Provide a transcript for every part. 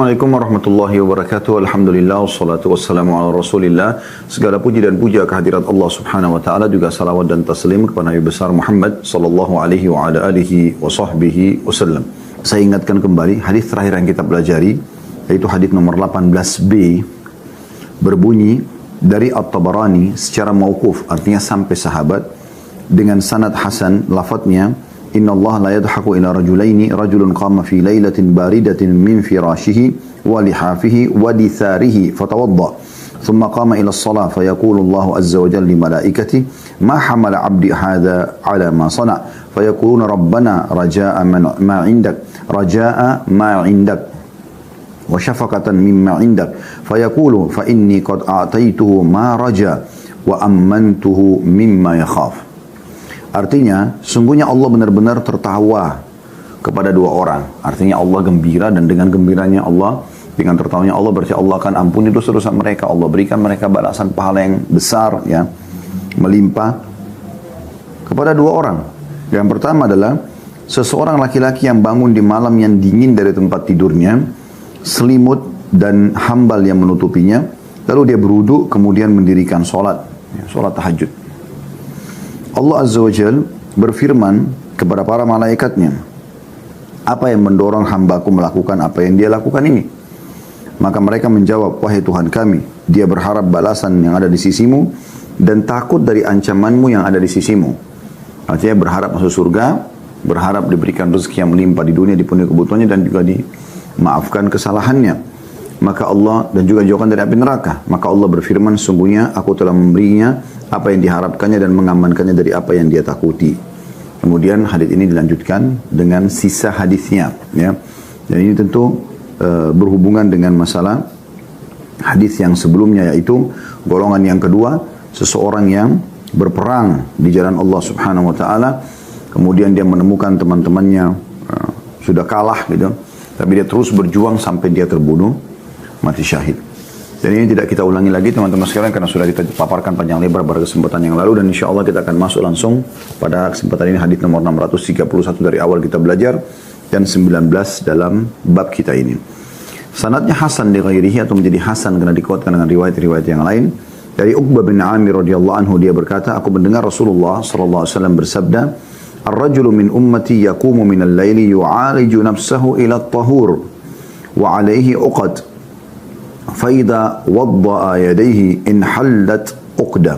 Assalamualaikum warahmatullahi wabarakatuh. Alhamdulillah wassalatu wassalamu ala Rasulillah. Segala puji dan puja kehadirat Allah Subhanahu wa taala, juga salawat dan taslim kepada Nabi besar Muhammad sallallahu alaihi wa ala alihi wa sahbihi wasallam. Saya ingatkan kembali hadis terakhir yang kita pelajari, yaitu hadis nomor 18b, berbunyi dari At-Tabarani secara mauquf, artinya sampai sahabat, dengan sanad hasan. Lafadznya, Inna Allah la yadhaku ila rajulaini, rajulun qama fi laylatin baridatin min firashihi wa lihafihi wa ditharihi fatawadda thumma qama ila as-salah fayaqulu Allah azza wa jalla li malaikati ma hamala abdi hadha ala ma sana fayaquluna rabbana raja'a ma indak wa syafaqatan mimma indak fayaqulu fa inni qad a'taituhu ma raja wa ammantuhu mimma yakhaf. Artinya, sungguhnya Allah benar-benar tertawa kepada dua orang. Artinya Allah gembira, dan dengan gembiranya Allah, dengan tertawanya Allah, berarti Allah akan ampuni dosa-dosa mereka. Allah berikan mereka balasan pahala yang besar, ya, melimpah kepada dua orang. Yang pertama adalah seseorang laki-laki yang bangun di malam yang dingin dari tempat tidurnya, selimut dan hambal yang menutupinya, lalu dia berwudu kemudian mendirikan sholat tahajud. Allah Azza wa Jal berfirman kepada para malaikatnya, apa yang mendorong hambaku melakukan apa yang dia lakukan ini? Maka mereka menjawab, wahai Tuhan kami, dia berharap balasan yang ada di sisimu dan takut dari ancamanmu yang ada di sisimu. Artinya berharap masuk surga, berharap diberikan rezeki yang melimpah di dunia, dipenuhi kebutuhannya, dan juga dimaafkan kesalahannya. Maka Allah, dan juga jauhkan dari api neraka. Maka Allah berfirman, sungguhnya aku telah memberinya apa yang diharapkannya dan mengamankannya dari apa yang dia takuti. Kemudian hadis ini dilanjutkan dengan sisa hadisnya, ya. Dan ini tentu berhubungan dengan masalah hadis yang sebelumnya, yaitu golongan yang kedua, seseorang yang berperang di jalan Allah Subhanahu wa taala, kemudian dia menemukan teman-temannya sudah kalah gitu, tapi dia terus berjuang sampai dia terbunuh, mati syahid. Dan ini tidak kita ulangi lagi teman-teman sekalian, karena sudah kita paparkan panjang lebar pada kesempatan yang lalu, dan insya Allah kita akan masuk langsung pada kesempatan ini, hadis nomor 631 dari awal kita belajar, dan 19 dalam bab kita ini. Sanadnya hasan li ghairihi, atau menjadi hasan karena dikuatkan dengan riwayat-riwayat yang lain. Dari Uqbah bin Amir radhiyallahu anhu, dia berkata, aku mendengar Rasulullah sallallahu alaihi wasallam bersabda, ar-rajulu min ummati yaqumu min al-laili yu'aliju nafsahu ila at-tahur wa alaihi uqad فإذا وضأ يديه انحلت عقدة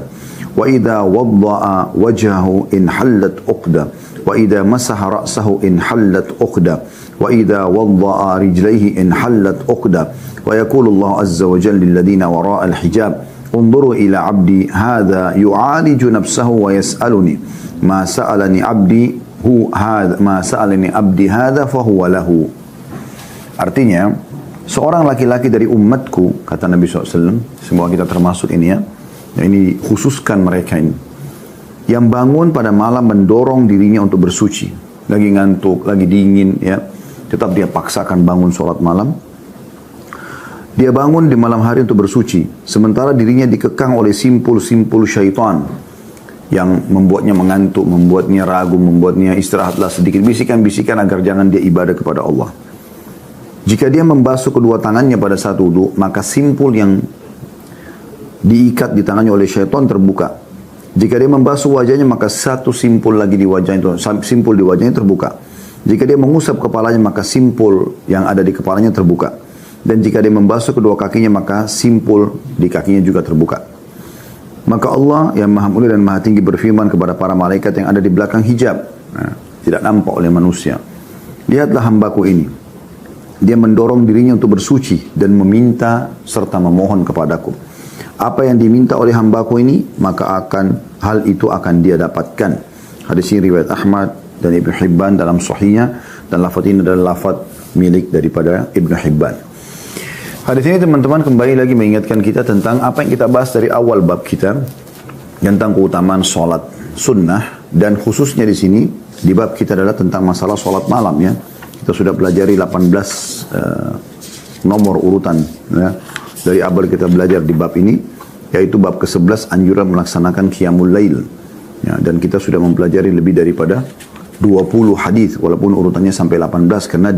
وإذا وضأ وجهه انحلت عقدة وإذا مسح رأسه انحلت عقدة وإذا وضأ رجليه انحلت عقدة ويقول الله عز وجل للذين وراء الحجاب انظروا إلى عبدي هذا يعالج نفسه ويسألني ما سألني عبدي هذا فهو له. Artinya, seorang laki-laki dari umatku, kata Nabi SAW, semoga kita termasuk ini, ya, ini khususkan mereka ini, yang bangun pada malam mendorong dirinya untuk bersuci, lagi ngantuk, lagi dingin, ya, tetap dia paksakan bangun sholat malam. Dia bangun di malam hari untuk bersuci, sementara dirinya dikekang oleh simpul-simpul syaitan yang membuatnya mengantuk, membuatnya ragu, membuatnya istirahatlah sedikit, bisikan-bisikan agar jangan dia ibadah kepada Allah. Jika dia membasuh kedua tangannya pada saat wudu, maka simpul yang diikat di tangannya oleh syaitan terbuka. Jika dia membasuh wajahnya, maka satu simpul lagi di wajahnya itu, simpul di wajahnya terbuka. Jika dia mengusap kepalanya, maka simpul yang ada di kepalanya terbuka. Dan jika dia membasuh kedua kakinya, maka simpul di kakinya juga terbuka. Maka Allah yang Maha Mulia dan Maha Tinggi berfirman kepada para malaikat yang ada di belakang hijab, tidak nampak oleh manusia, lihatlah hambaku ini. Dia mendorong dirinya untuk bersuci dan meminta serta memohon kepadaku. Apa yang diminta oleh hambaku ini, maka hal itu akan dia dapatkan. Hadis ini riwayat Ahmad dan Ibnu Hibban dalam sahihnya, dan lafaz ini adalah lafaz milik daripada Ibnu Hibban. Hadis ini teman-teman kembali lagi mengingatkan kita tentang apa yang kita bahas dari awal bab kita, tentang keutamaan sholat sunnah, dan khususnya di sini di bab kita adalah tentang masalah sholat malam, ya. Kita sudah pelajari 18 nomor urutan, ya, dari awal kita belajar di bab ini, yaitu bab ke-11 anjuran melaksanakan qiyamul lail, ya, dan kita sudah mempelajari lebih daripada 20 hadis, walaupun urutannya sampai 18 karena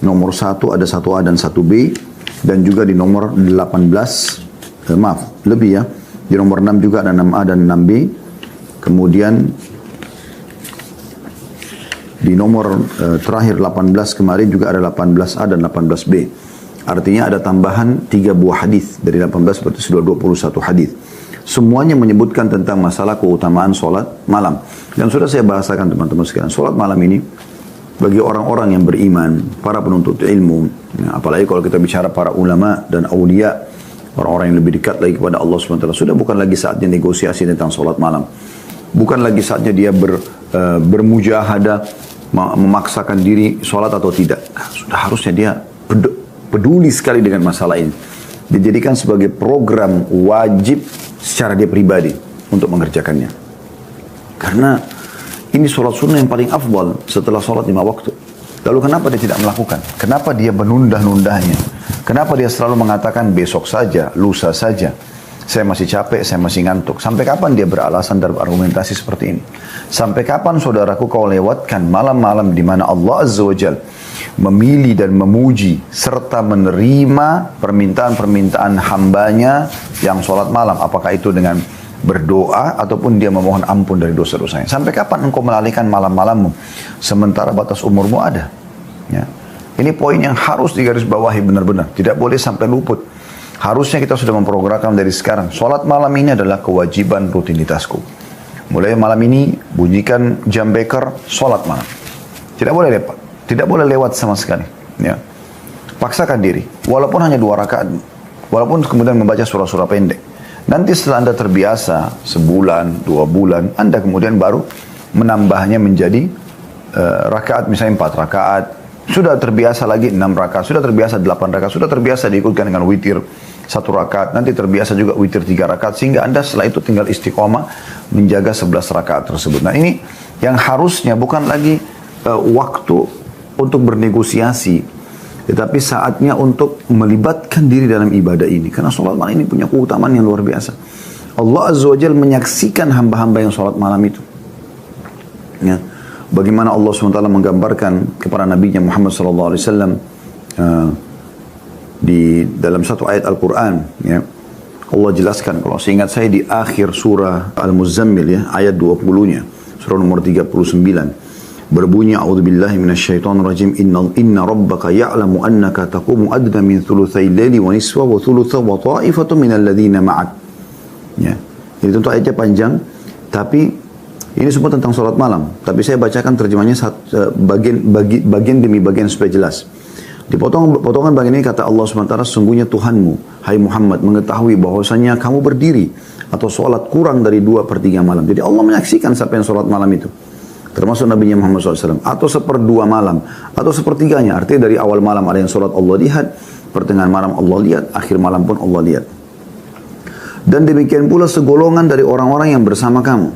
nomor 1 ada 1A dan 1B, dan juga di nomor 18, maaf, lebih ya, di nomor 6 juga ada 6A dan 6B, kemudian di nomor terakhir 18 kemarin juga ada 18A dan 18B. Artinya ada tambahan 3 buah hadis dari 18 berarti sudah 21 hadis. Semuanya menyebutkan tentang masalah keutamaan solat malam. Dan sudah saya bahasakan teman-teman sekalian, solat malam ini bagi orang-orang yang beriman, para penuntut ilmu, ya, apalagi kalau kita bicara para ulama dan aulia, orang-orang yang lebih dekat lagi kepada Allah SWT, sudah bukan lagi saatnya negosiasi tentang solat malam. Bukan lagi saatnya dia bermujahadah, memaksakan diri solat atau tidak. Nah, sudah harusnya dia peduli sekali dengan masalah ini. Dijadikan sebagai program wajib secara dia pribadi untuk mengerjakannya. Karena ini solat sunnah yang paling afdal setelah solat 5 waktu. Lalu kenapa dia tidak melakukan? Kenapa dia menunda-nundanya? Kenapa dia selalu mengatakan besok saja, lusa saja? Saya masih capek, saya masih ngantuk. Sampai kapan dia beralasan dan berargumentasi seperti ini? Sampai kapan saudaraku kau lewatkan malam-malam di mana Allah Azza wa Jal memilih dan memuji serta menerima permintaan-permintaan hambanya yang solat malam? Apakah itu dengan berdoa ataupun dia memohon ampun dari dosa-dosanya? Sampai kapan engkau melalaikan malam-malammu sementara batas umurmu ada? Ya. Ini poin yang harus digarisbawahi benar-benar, tidak boleh sampai luput. Harusnya kita sudah memprogramkan dari sekarang, solat malam ini adalah kewajiban rutinitasku. Mulai malam ini bunyikan jam beker, solat malam. Tidak boleh lewat, tidak boleh lewat sama sekali. Ya. Paksakan diri, walaupun hanya 2 rakaat, walaupun kemudian membaca surah-surah pendek. Nanti setelah Anda terbiasa sebulan, 2 bulan, Anda kemudian baru menambahnya menjadi rakaat, misalnya 4 rakaat. Sudah terbiasa lagi 6 rakaat, sudah terbiasa 8 rakaat, sudah terbiasa diikutkan dengan witir 1 rakaat, nanti terbiasa juga witir 3 rakaat, sehingga Anda setelah itu tinggal istiqomah menjaga 11 rakaat tersebut. Nah ini yang harusnya bukan lagi waktu untuk bernegosiasi, tetapi saatnya untuk melibatkan diri dalam ibadah ini. Karena sholat malam ini punya keutamaan yang luar biasa. Allah Azza wa Jalla menyaksikan hamba-hamba yang sholat malam itu. Ya. Bagaimana Allah SWT menggambarkan kepada Nabi Muhammad SAW di dalam satu ayat Al-Quran. Ya. Allah jelaskan, kalau seingat saya di akhir surah Al-Muzammil, ya, ayat 20-nya. Surah nomor 39. Berbunyi, a'udzubillahi minasyaitonir rajim, inna rabbaka ya'lamu annaka taqumu adna min thulutsai laili wa nisfa wa thulutsa wa ta'ifatun minal ladzina ma'ak. Ya. Jadi tentu ayatnya panjang, tapi ini semua tentang sholat malam. Tapi saya bacakan terjemahnya bagian demi bagian supaya jelas. Di potongan bagian ini kata Allah SWT, sungguhnya Tuhanmu, hai Muhammad, mengetahui bahwasanya kamu berdiri atau sholat kurang dari 2/3 malam. Jadi Allah menyaksikan siapa yang sholat malam itu. Termasuk Nabi Muhammad SAW. Atau 1/2 malam. Atau 1/3-nya. Artinya dari awal malam ada yang sholat Allah lihat. Pertengahan malam Allah lihat. Akhir malam pun Allah lihat. Dan demikian pula segolongan dari orang-orang yang bersama kamu.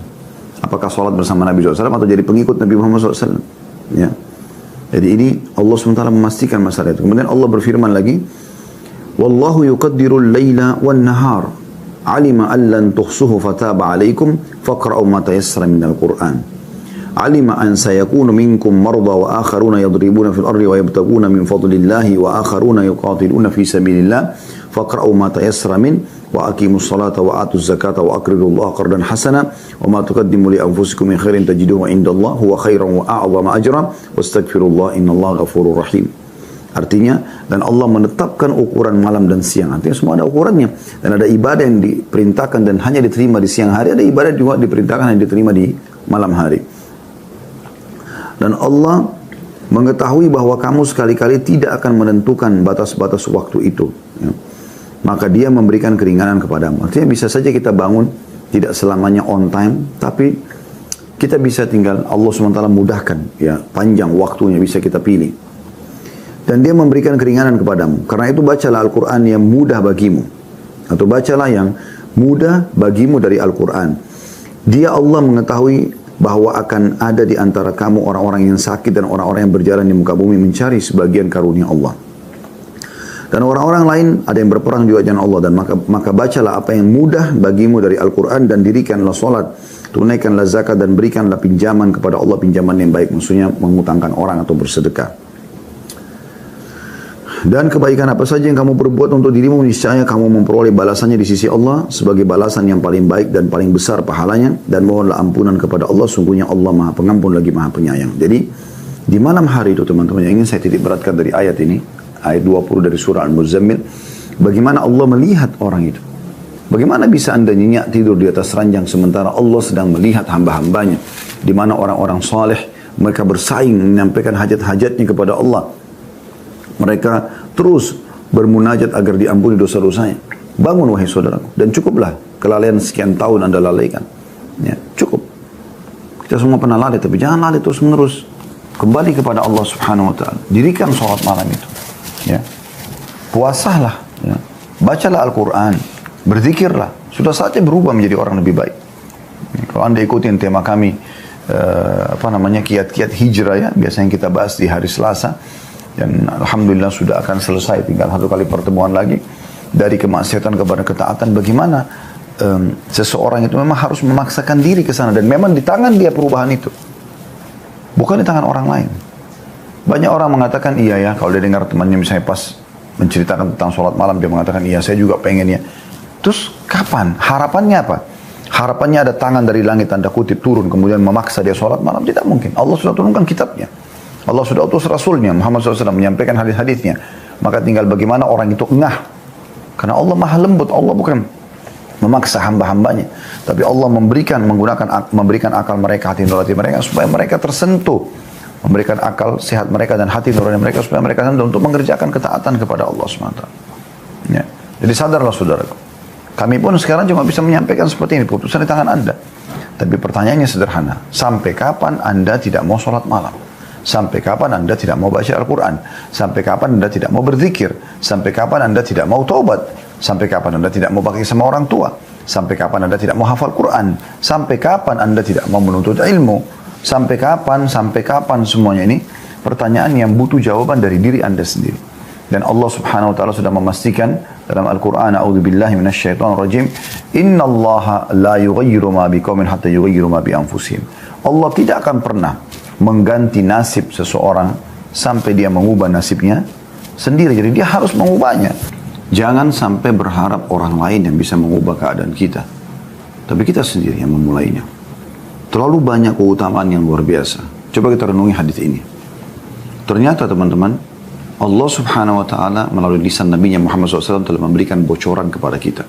Apakah sholat bersama Nabi SAW atau jadi pengikut Nabi Muhammad SAW. Ya. Jadi ini Allah SWT memastikan masalah itu. Kemudian Allah berfirman lagi. Wallahu yuqaddirul layla wan nahar. Alima an lan tuhsuhu fataba alaikum. Faqra'u ma tayassara minal Qur'an. Alima an sayakunu minkum marda wa akharuna yadribuna fil ardi wa yabtaguna min fadlillahi wa akharuna yuqatiluna fi sabilillah faqra'u ma tayassara min wa aqimus salata wa atuz zakata wa aqridullaha qardan hasana wa ma tuqaddimu li anfusikum min khairin tajiduhu indallahi huwa khairan wa a'zama ajran wastaghfirullaha innallaha ghafurur rahim. Artinya, dan Allah menetapkan ukuran malam dan siang. Artinya semua ada ukurannya. Dan ada ibadah yang diperintahkan dan hanya diterima di siang hari. Ada ibadah juga diperintahkan dan diterima di malam hari. Dan Allah mengetahui bahwa kamu sekali-kali tidak akan menentukan batas-batas waktu itu. Ya. Maka dia memberikan keringanan kepadamu. Artinya bisa saja kita bangun tidak selamanya on time. Tapi kita bisa tinggal Allah SWT mudahkan. Ya, panjang waktunya bisa kita pilih. Dan dia memberikan keringanan kepadamu. Karena itu bacalah Al-Quran yang mudah bagimu. Atau bacalah yang mudah bagimu dari Al-Quran. Dia Allah mengetahui bahwa akan ada di antara kamu orang-orang yang sakit dan orang-orang yang berjalan di muka bumi mencari sebagian karunia Allah. Dan orang-orang lain ada yang berperang juga dengan Allah. Dan maka bacalah apa yang mudah bagimu dari Al-Quran dan dirikanlah solat, tunaikanlah zakat dan berikanlah pinjaman kepada Allah, pinjaman yang baik. Maksudnya mengutangkan orang atau bersedekah. Dan kebaikan apa saja yang kamu perbuat untuk dirimu, niscaya kamu memperoleh balasannya di sisi Allah sebagai balasan yang paling baik dan paling besar pahalanya. Dan mohonlah ampunan kepada Allah, sungguhnya Allah Maha Pengampun lagi Maha Penyayang. Jadi di malam hari itu teman-teman, yang ingin saya titik beratkan dari ayat ini, ayat 20 dari surah Al-Muzammil, bagaimana Allah melihat orang itu. Bagaimana bisa anda nyenyak tidur di atas ranjang sementara Allah sedang melihat hamba-hambanya, di mana orang-orang saleh mereka bersaing menyampaikan hajat-hajatnya kepada Allah. Mereka terus bermunajat agar diampuni dosa-dosanya. Bangun wahai saudaraku, dan cukuplah kelalaian sekian tahun anda lalaikan. Ya, cukup. Kita semua pernah lalai, tapi jangan lalai terus menerus. Kembali kepada Allah Subhanahu Wa Taala. Dirikan sholat malam itu. Ya, puasalah. Ya. Bacalah Al-Quran, berzikirlah. Sudah saatnya berubah menjadi orang lebih baik. Ya, kalau anda ikutin tema kami, kiat-kiat hijrah ya, biasanya kita bahas di hari Selasa. Dan alhamdulillah sudah akan selesai, tinggal satu kali pertemuan lagi. Dari kemaksiatan kepada ketaatan, bagaimana seseorang itu memang harus memaksakan diri ke sana, dan memang di tangan dia perubahan itu, bukan di tangan orang lain. Banyak orang mengatakan iya ya, kalau dia dengar temannya misalnya pas menceritakan tentang sholat malam, dia mengatakan iya saya juga pengen ya. Terus kapan? Harapannya apa? Harapannya ada tangan dari langit tanda kutip turun kemudian memaksa dia sholat malam? Tidak mungkin. Allah sudah turunkan kitabnya. Allah sudah utus Rasulnya Muhammad SAW menyampaikan hadis-hadisnya. Maka tinggal bagaimana orang itu ngah. Karena Allah maha lembut. Allah bukan memaksa hamba-hambanya. Tapi Allah memberikan akal mereka, hati nurani mereka, supaya mereka tersentuh. Memberikan akal sehat mereka dan hati nurani mereka, supaya mereka sentuh untuk mengerjakan ketaatan kepada Allah SWT. Ya. Jadi sadarlah saudaraku. Kami pun sekarang cuma bisa menyampaikan seperti ini. Putusan di tangan anda. Tapi pertanyaannya sederhana. Sampai kapan anda tidak mau sholat malam? Sampai kapan anda tidak mau baca Al-Quran? Sampai kapan anda tidak mau berzikir? Sampai kapan anda tidak mau taubat? Sampai kapan anda tidak mau bakti sama orang tua? Sampai kapan anda tidak mau hafal Quran? Sampai kapan anda tidak mau menuntut ilmu? Sampai kapan semuanya ini? Pertanyaan yang butuh jawaban dari diri anda sendiri. Dan Allah Subhanahu Wa Taala sudah memastikan dalam Al-Quran, A'udzubillahi minasyaitonirrajim, Innallaha la yughayyiru ma biqaumin hatta yughayyiru ma bi anfusihim. Allah tidak akan pernah mengganti nasib seseorang sampai dia mengubah nasibnya sendiri. Jadi dia harus mengubahnya. Jangan sampai berharap orang lain yang bisa mengubah keadaan kita. Tapi kita sendiri yang memulainya. Terlalu banyak keutamaan yang luar biasa. Coba kita renungi hadis ini. Ternyata teman-teman, Allah Subhanahu Wa Taala melalui lisan Nabi Muhammad SAW telah memberikan bocoran kepada kita.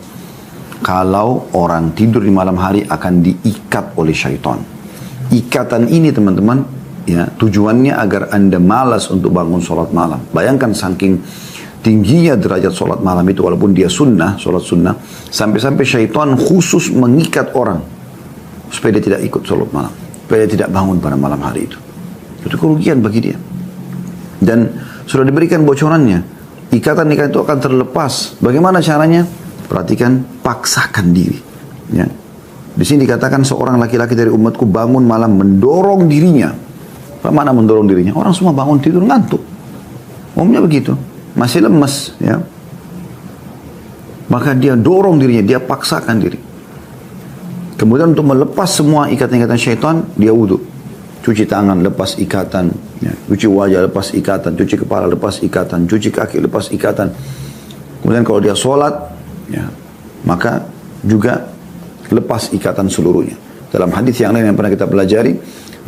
Kalau orang tidur di malam hari akan diikat oleh syaitan. Ikatan ini teman-teman, ya, tujuannya agar anda malas untuk bangun sholat malam. Bayangkan saking tingginya derajat sholat malam itu, walaupun dia sunnah, sholat sunnah, sampai-sampai syaitan khusus mengikat orang supaya dia tidak ikut sholat malam, supaya dia tidak bangun pada malam hari itu. Itu kerugian bagi dia. Dan sudah diberikan bocorannya, ikatan itu akan terlepas. Bagaimana caranya? Perhatikan, paksakan diri. Ya. Di sini dikatakan seorang laki-laki dari umatku bangun malam mendorong dirinya. Bagaimana mendorong dirinya? Orang semua bangun tidur ngantuk. Umumnya begitu. Masih lemas. Ya. Maka dia dorong dirinya, dia paksakan diri. Kemudian untuk melepas semua ikatan-ikatan syaitan, dia wudhu. Cuci tangan, lepas ikatan. Ya. Cuci wajah, lepas ikatan. Cuci kepala, lepas ikatan. Cuci kaki, lepas ikatan. Kemudian kalau dia sholat, ya, maka juga lepas ikatan seluruhnya. Dalam hadis yang lain yang pernah kita pelajari,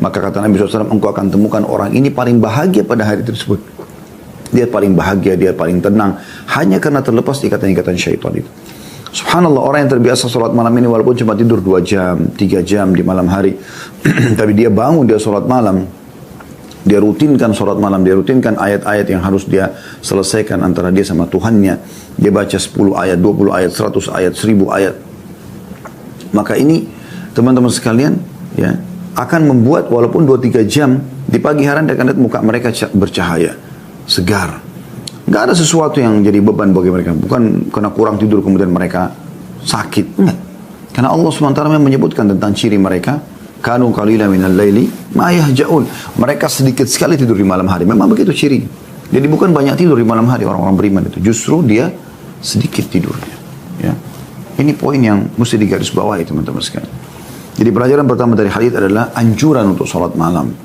maka kata Nabi SAW, engkau akan temukan orang ini paling bahagia pada hari tersebut. Dia paling bahagia, dia paling tenang, hanya karena terlepas ikatan-ikatan syaitan itu. Subhanallah, orang yang terbiasa sholat malam ini walaupun cuma tidur 2 jam, 3 jam di malam hari, tapi dia bangun, dia sholat malam, dia rutinkan sholat malam, dia rutinkan ayat-ayat yang harus dia selesaikan antara dia sama Tuhannya. Dia baca 10 ayat, 20 ayat, 100 ayat, 1000 ayat. Maka ini teman-teman sekalian, ya, akan membuat walaupun 2-3 jam di pagi hari Anda akan lihat muka mereka bercahaya, segar. Nggak ada sesuatu yang jadi beban bagi mereka. Bukan karena kurang tidur kemudian mereka sakit. Enggak. Karena Allah SWT menyebutkan tentang ciri mereka, kanu qalila minal laili ma yahja'un. Mereka sedikit sekali tidur di malam hari. Memang begitu ciri. Jadi bukan banyak tidur di malam hari orang-orang beriman itu. Justru dia sedikit tidurnya. Ya. Ini poin yang mesti digarisbawahi teman-teman sekalian. Jadi pelajaran pertama dari hadis adalah anjuran untuk sholat malam.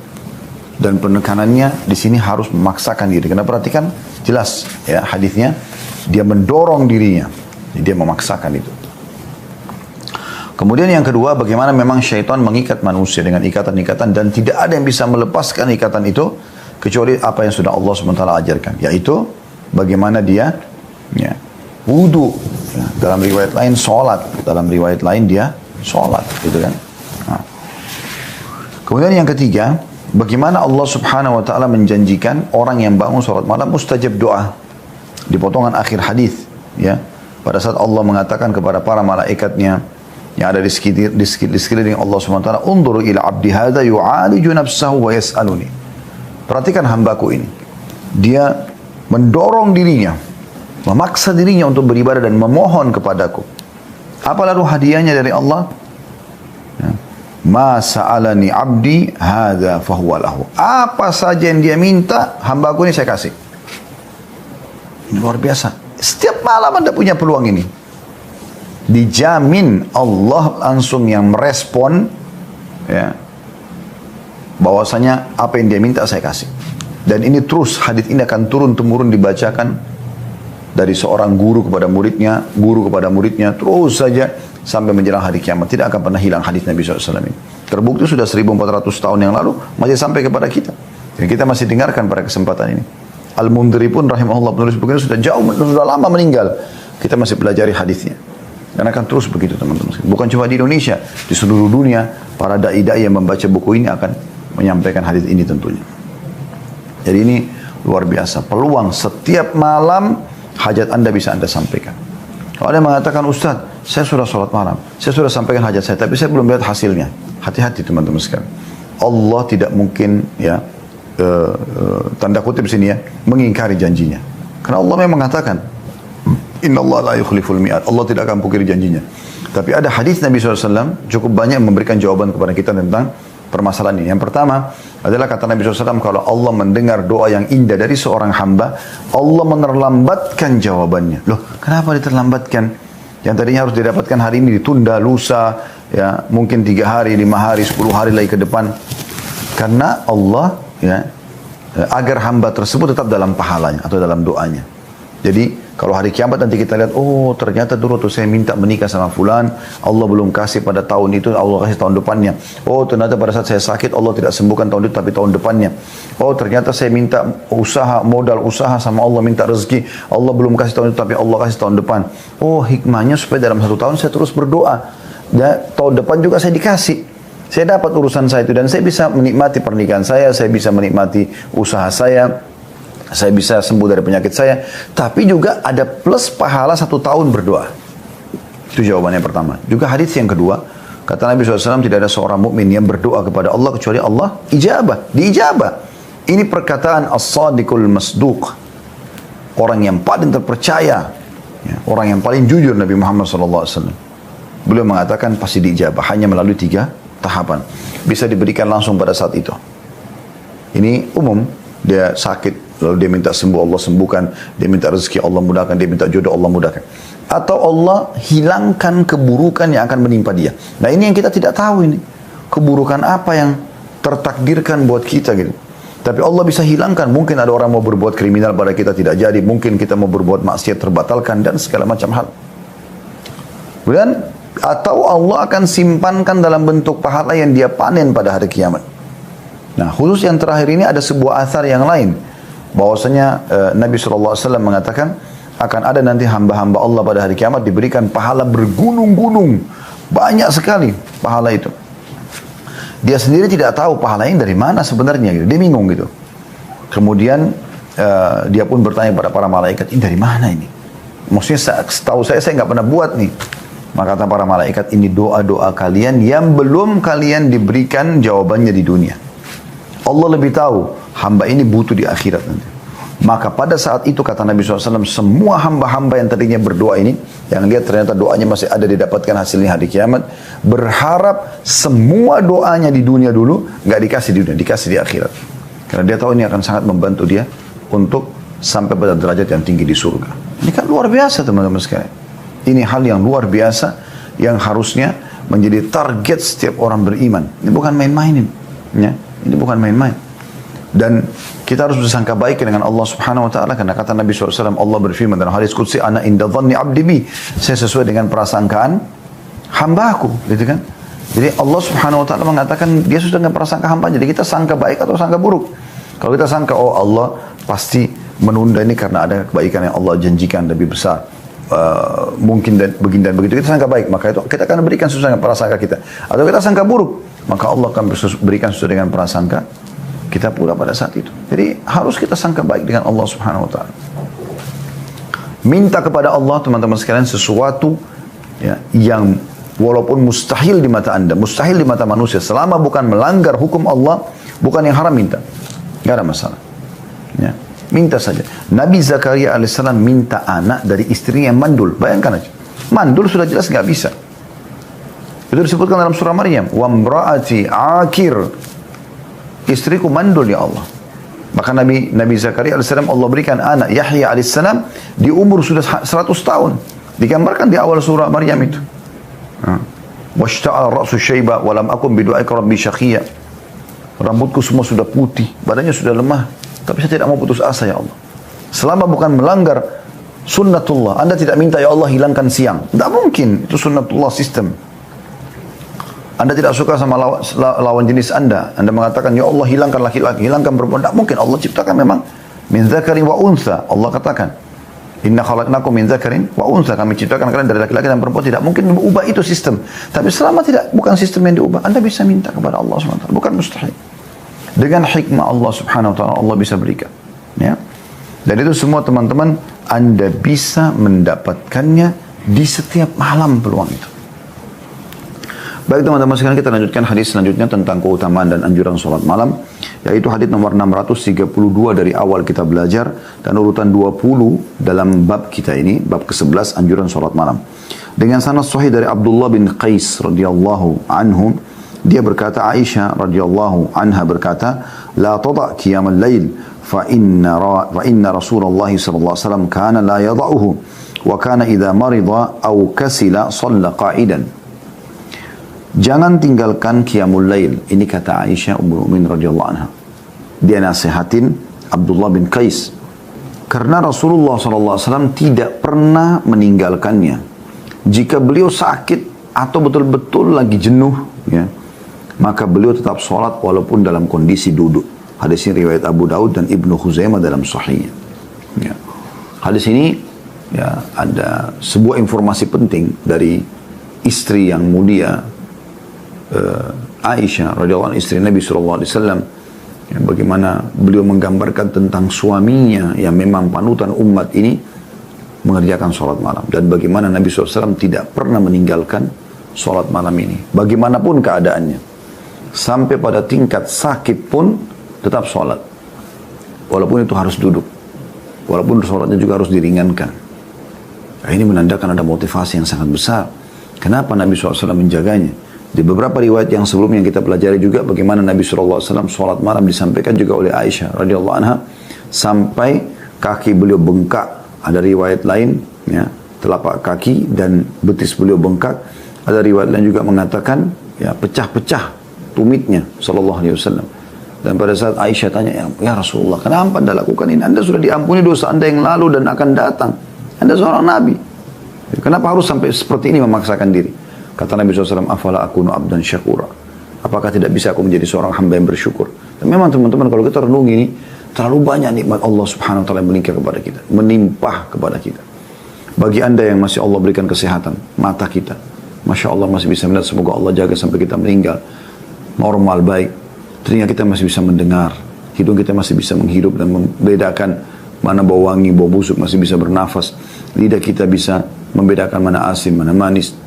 Dan penekanannya di sini harus memaksakan diri. Karena perhatikan jelas ya hadisnya, dia mendorong dirinya, dia memaksakan itu. Kemudian yang kedua, bagaimana memang syaitan mengikat manusia dengan ikatan-ikatan dan tidak ada yang bisa melepaskan ikatan itu kecuali apa yang sudah Allah SWT ajarkan, yaitu bagaimana dia ya, wudu, ya, dalam riwayat lain sholat, dalam riwayat lain dia sholat, gitu kan. Nah. Kemudian yang ketiga, bagaimana Allah Subhanahu Wa Taala menjanjikan orang yang bangun sholat malam mustajab doa. Di potongan akhir hadis, ya, pada saat Allah mengatakan kepada para malaikatnya yang ada di sekeliling Allah Subhanahu Wa Taala, "Unzuru ila abdi hadza yu'aliju nafsahu wa yas'aluni." Perhatikan hambaku ini. Dia mendorong dirinya, memaksa dirinya untuk beribadah dan memohon kepadaku. Apa lalu hadiahnya dari Allah? Ya. Ma sa'alani abdi hadza fahuwa lahu. Apa saja yang dia minta, hambaku ini saya kasih. Luar biasa. Setiap malam Anda punya peluang ini. Dijamin Allah langsung yang merespon, ya, bahwasanya apa yang dia minta saya kasih. Dan ini terus, hadis ini akan turun-temurun dibacakan dari seorang guru kepada muridnya, terus saja sampai menjelang hari kiamat. Tidak akan pernah hilang hadis Nabi SAW ini. Terbukti sudah 1400 tahun yang lalu, masih sampai kepada kita. Dan kita masih dengarkan pada kesempatan ini. Al-Mundhiri pun rahimahullah, penulis buku ini sudah lama meninggal. Kita masih pelajari hadisnya. Dan akan terus begitu teman-teman. Bukan cuma di Indonesia, di seluruh dunia, para da'i-da'i yang membaca buku ini akan menyampaikan hadis ini tentunya. Jadi ini luar biasa. Peluang setiap malam hajat Anda bisa Anda sampaikan. Kalau ada yang mengatakan, Ustaz, saya sudah sholat malam, saya sudah sampaikan hajat saya, tapi saya belum lihat hasilnya. Hati-hati teman-teman sekalian. Allah tidak mungkin ya tanda kutip sini ya mengingkari janjinya. Karena Allah memang mengatakan, Inna Allah la yukhliful mi'ad. Allah tidak akan pungkiri janjinya. Tapi ada hadis Nabi SAW cukup banyak memberikan jawaban kepada kita tentang permasalahan ini. Yang pertama adalah kata Nabi SAW, kalau Allah mendengar doa yang indah dari seorang hamba, Allah menerlambatkan jawabannya. Loh, kenapa diterlambatkan? Yang tadinya harus didapatkan hari ini ditunda, lusa, ya mungkin 3 hari, 5 hari, 10 hari lagi ke depan. Karena Allah ya agar hamba tersebut tetap dalam pahalanya atau dalam doanya. Jadi kalau hari kiamat nanti kita lihat, oh ternyata dulu tuh saya minta menikah sama fulan, Allah belum kasih pada tahun itu, Allah kasih tahun depannya. Oh ternyata pada saat saya sakit, Allah tidak sembuhkan tahun itu tapi tahun depannya. Oh ternyata saya minta usaha, modal usaha sama Allah, minta rezeki, Allah belum kasih tahun itu tapi Allah kasih tahun depan. Oh hikmahnya supaya dalam 1 tahun saya terus berdoa. Dan tahun depan juga saya dikasih. Saya dapat urusan saya itu dan saya bisa menikmati pernikahan saya bisa menikmati usaha saya bisa sembuh dari penyakit saya, tapi juga ada plus pahala 1 tahun berdoa. Itu jawabannya pertama. Juga hadis yang kedua, kata Nabi SAW, tidak ada seorang mukmin yang berdoa kepada Allah kecuali Allah diijabah. Ini perkataan as-sadiqul masduq, orang yang paling terpercaya, ya, orang yang paling jujur Nabi Muhammad SAW. Beliau mengatakan pasti diijabah hanya melalui 3 tahapan. Bisa diberikan langsung pada saat itu. Ini umum, dia sakit, lalu dia minta sembuh, Allah sembuhkan. Dia minta rezeki, Allah mudahkan. Dia minta jodoh, Allah mudahkan. Atau Allah hilangkan keburukan yang akan menimpa dia. Nah ini yang kita tidak tahu ini. Keburukan apa yang tertakdirkan buat kita gitu. Tapi Allah bisa hilangkan. Mungkin ada orang mau berbuat kriminal pada kita tidak jadi. Mungkin kita mau berbuat maksiat terbatalkan dan segala macam hal. Kemudian atau Allah akan simpankan dalam bentuk pahala yang dia panen pada hari kiamat. Nah khusus yang terakhir ini ada sebuah athar yang lain. Bahwasanya Nabi SAW mengatakan akan ada nanti hamba-hamba Allah pada hari kiamat diberikan pahala bergunung-gunung. Banyak sekali pahala itu. Dia sendiri tidak tahu pahalanya dari mana sebenarnya. Gitu. Dia bingung gitu. Kemudian dia pun bertanya kepada para malaikat, ini dari mana ini? Maksudnya setahu saya nggak pernah buat nih. Maka kata para malaikat, ini doa-doa kalian yang belum kalian diberikan jawabannya di dunia. Allah lebih tahu, hamba ini butuh di akhirat nanti. Maka pada saat itu kata Nabi SAW, semua hamba-hamba yang tadinya berdoa ini, yang lihat ternyata doanya masih ada didapatkan hasilnya hari kiamat, berharap semua doanya di dunia dulu, nggak dikasih di dunia, dikasih di akhirat. Karena dia tahu ini akan sangat membantu dia untuk sampai pada derajat yang tinggi di surga. Ini kan luar biasa teman-teman sekalian. Ini hal yang luar biasa yang harusnya menjadi target setiap orang beriman. Ini bukan main-mainin, ya. Ini bukan main-main. Dan kita harus bersangka baik dengan Allah Subhanahu wa taala, karena kata Nabi SAW, Allah berfirman dalam hadis qudsi, ana inda dhanni abdi bi, saya sesuai dengan prasangkaan hambaku, gitu kan. Jadi Allah Subhanahu wa taala mengatakan dia sesuai dengan prasangka hamba. Jadi kita sangka baik atau sangka buruk. Kalau kita sangka, oh Allah pasti menunda ini karena ada kebaikan yang Allah janjikan lebih besar, mungkin dan begitu, kita sangka baik, maka itu kita akan berikan sesuai dengan prasangka kita. Atau kita sangka buruk, maka Allah akan berikan sesuai dengan prasangka kita pula pada saat itu. Jadi harus kita sangka baik dengan Allah Subhanahu wa taala. Minta kepada Allah, teman-teman sekalian, sesuatu ya, yang walaupun mustahil di mata Anda, mustahil di mata manusia, selama bukan melanggar hukum Allah, bukan yang haram, minta. Gak ada masalah. Ya. Minta saja. Nabi Zakaria alaihissalam minta anak dari istrinya yang mandul. Bayangkan aja. Mandul sudah jelas gak bisa. Itu disebutkan dalam surah Maryam. Wa mra'ati akir. Istriku mandul ya Allah. Maka Nabi Zakaria alaihissalam Allah berikan anak Yahya alaihissalam di umur sudah 100 tahun. Digambarkan di awal surah Maryam itu. Washta'al ra'su syaiba walam akum bidu'aika rabbi syaqiyya. Rambutku semua sudah putih, badannya sudah lemah, tapi saya tidak mau putus asa ya Allah. Selama bukan melanggar sunnatullah, Anda tidak minta ya Allah hilangkan siang. Tidak mungkin, itu sunnatullah sistem. Anda tidak suka sama lawan jenis Anda mengatakan ya Allah hilangkan laki-laki, hilangkan perempuan. Tidak mungkin, Allah ciptakan memang min dzakarin wa untha. Allah katakan inna khalaqnakum min dzakarin wa untha, kami ciptakan kalian dari laki-laki dan perempuan. Tidak mungkin ubah itu sistem. Tapi selama bukan sistem yang diubah, Anda bisa minta kepada Allah SWT, bukan mustahil. Dengan hikmah Allah Subhanahu wa taala, Allah bisa berikan. Ya. Dan itu semua teman-teman, Anda bisa mendapatkannya di setiap malam peluang itu. Baik teman-teman sekalian, kita lanjutkan hadis selanjutnya tentang keutamaan dan anjuran sholat malam, yaitu hadis nomor 632 dari awal kita belajar, dan urutan 20 dalam bab kita ini, bab ke-11 anjuran sholat malam. Dengan sanad sahih dari Abdullah bin Qais radhiyallahu anhu, dia berkata, Aisyah radhiyallahu anha berkata, la tada' qiyamul lail fa inna Rasulullah sallallahu alaihi wasallam kana la yada'uhu wa kana idza marida aw kasila shalla qa'idan. Jangan tinggalkan qiyamul lail. Ini kata Aisyah Ummul Mukminin radhiyallahu anha. Dia nasihatin Abdullah bin Qais. Karena Rasulullah SAW tidak pernah meninggalkannya. Jika beliau sakit atau betul-betul lagi jenuh, ya, maka beliau tetap sholat walaupun dalam kondisi duduk. Hadis ini riwayat Abu Daud dan Ibnu Khuzaimah dalam Sahihnya. Ya. Hadis ini ya, ada sebuah informasi penting dari istri yang mulia, Aisyah radhiyallahu anha, istri Nabi sallallahu alaihi wasallam, ya, bagaimana beliau menggambarkan tentang suaminya yang memang panutan umat ini mengerjakan sholat malam, dan bagaimana Nabi SAW tidak pernah meninggalkan sholat malam ini bagaimanapun keadaannya, sampai pada tingkat sakit pun tetap sholat walaupun itu harus duduk, walaupun sholatnya juga harus diringankan. Nah, ini menandakan ada motivasi yang sangat besar kenapa Nabi SAW menjaganya. Di beberapa riwayat yang sebelumnya yang kita pelajari juga bagaimana Nabi SAW sholat malam disampaikan juga oleh Aisyah radhiyallahu anha sampai kaki beliau bengkak. Ada riwayat lain, ya, telapak kaki dan betis beliau bengkak. Ada riwayat lain juga mengatakan ya pecah-pecah tumitnya sallallahu alaihi wasallam. Dan pada saat Aisyah tanya, ya Rasulullah, kenapa Anda lakukan ini? Anda sudah diampuni dosa Anda yang lalu dan akan datang. Anda seorang Nabi. Kenapa harus sampai seperti ini memaksakan diri? Kata Nabi SAW, afala akunu abdan syakura. Apakah tidak bisa aku menjadi seorang hamba yang bersyukur? Dan memang teman-teman kalau kita renungi ini, terlalu banyak nikmat Allah Subhanahu wa taala yang meningkat kepada kita, menimpah kepada kita. Bagi Anda yang masih Allah berikan kesehatan, mata kita, Masya Allah masih bisa melihat, semoga Allah jaga sampai kita meninggal normal baik. Telinga kita masih bisa mendengar, hidung kita masih bisa menghirup dan membedakan mana bau wangi, bau busuk, masih bisa bernafas. Lidah kita bisa membedakan mana asin, mana manis.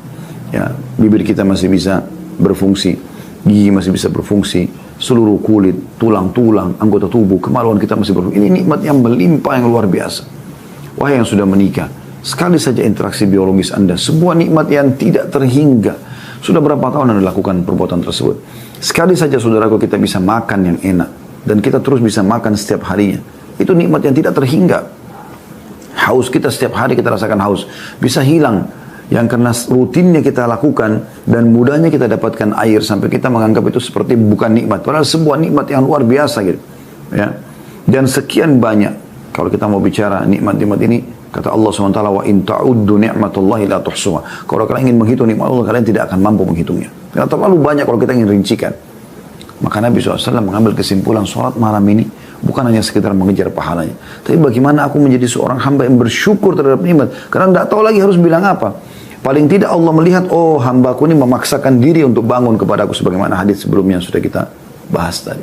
Ya, bibir kita masih bisa berfungsi, gigi masih bisa berfungsi, seluruh kulit, tulang-tulang, anggota tubuh, kemaluan kita masih berfungsi. Ini nikmat yang melimpah yang luar biasa. Wahai yang sudah menikah, sekali saja interaksi biologis Anda, sebuah nikmat yang tidak terhingga. Sudah berapa tahun Anda lakukan perbuatan tersebut? Sekali saja saudaraku kita bisa makan yang enak, dan kita terus bisa makan setiap harinya. Itu nikmat yang tidak terhingga. Haus kita setiap hari kita rasakan haus, bisa hilang. Yang karena rutinnya kita lakukan dan mudahnya kita dapatkan air sampai kita menganggap itu seperti bukan nikmat. Padahal sebuah nikmat yang luar biasa gitu. Ya. Dan sekian banyak, kalau kita mau bicara nikmat-nikmat ini, kata Allah SWT, wa in ta'uddu ni'matullahi la tuhsuha. Kalau kalian ingin menghitung nikmat Allah, kalian tidak akan mampu menghitungnya. Karena terlalu banyak kalau kita ingin rincikan. Maka Nabi SAW mengambil kesimpulan sholat malam ini bukan hanya sekedar mengejar pahalanya. Tapi bagaimana aku menjadi seorang hamba yang bersyukur terhadap nikmat. Karena tidak tahu lagi harus bilang apa. Paling tidak Allah melihat, oh hambaku ini memaksakan diri untuk bangun kepadaku. Sebagaimana hadis sebelumnya sudah kita bahas tadi.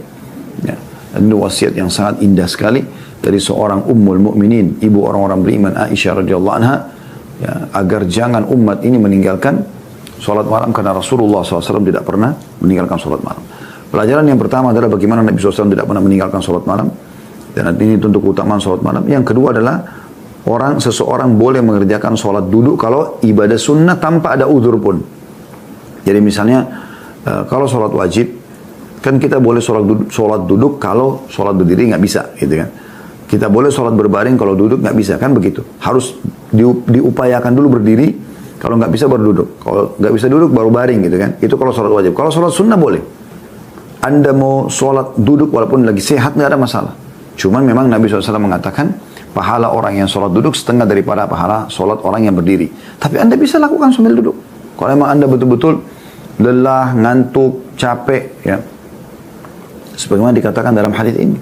Ya. Dan itu wasiat yang sangat indah sekali dari seorang ummul mu'minin, ibu orang-orang beriman Aisyah radhiyallahu anha, ya, agar jangan umat ini meninggalkan sholat malam, karena Rasulullah SAW tidak pernah meninggalkan sholat malam. Pelajaran yang pertama adalah bagaimana Nabi SAW tidak pernah meninggalkan sholat malam. Dan ini tentu keutamaan sholat malam. Yang kedua adalah seseorang boleh mengerjakan sholat duduk kalau ibadah sunnah tanpa ada uzur pun. Jadi misalnya kalau sholat wajib, kan kita boleh sholat duduk kalau sholat berdiri nggak bisa, gitu kan. Kita boleh sholat berbaring kalau duduk nggak bisa, kan begitu. Harus diupayakan dulu berdiri, kalau nggak bisa baru duduk. Kalau nggak bisa duduk baru baring, gitu kan. Itu kalau sholat wajib. Kalau sholat sunnah boleh. Anda mau sholat duduk walaupun lagi sehat, nggak ada masalah. Cuman memang Nabi SAW mengatakan, pahala orang yang sholat duduk setengah daripada pahala sholat orang yang berdiri. Tapi Anda bisa lakukan sambil duduk. Kalau memang Anda betul-betul lelah, ngantuk, capek, ya. Sebagaimana dikatakan dalam hadis ini.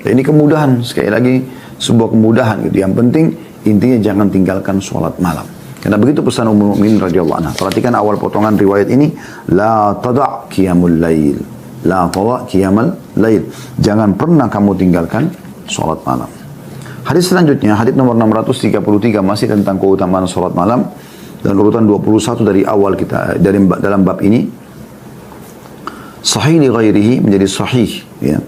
Dan ini kemudahan, sekali lagi sebuah kemudahan gitu. Yang penting intinya jangan tinggalkan sholat malam. Karena begitu pesan Ummul Mukminin radhiyallahu anha. Perhatikan awal potongan riwayat ini, la tada' qiyamul lail. La tada' qiyamul lail. Jangan pernah kamu tinggalkan sholat malam. Hadis selanjutnya, hadis nomor 633 masih tentang keutamaan sholat malam dan urutan 21 dari awal kita dalam bab ini. Sahih li ghairihi menjadi sahih, ya.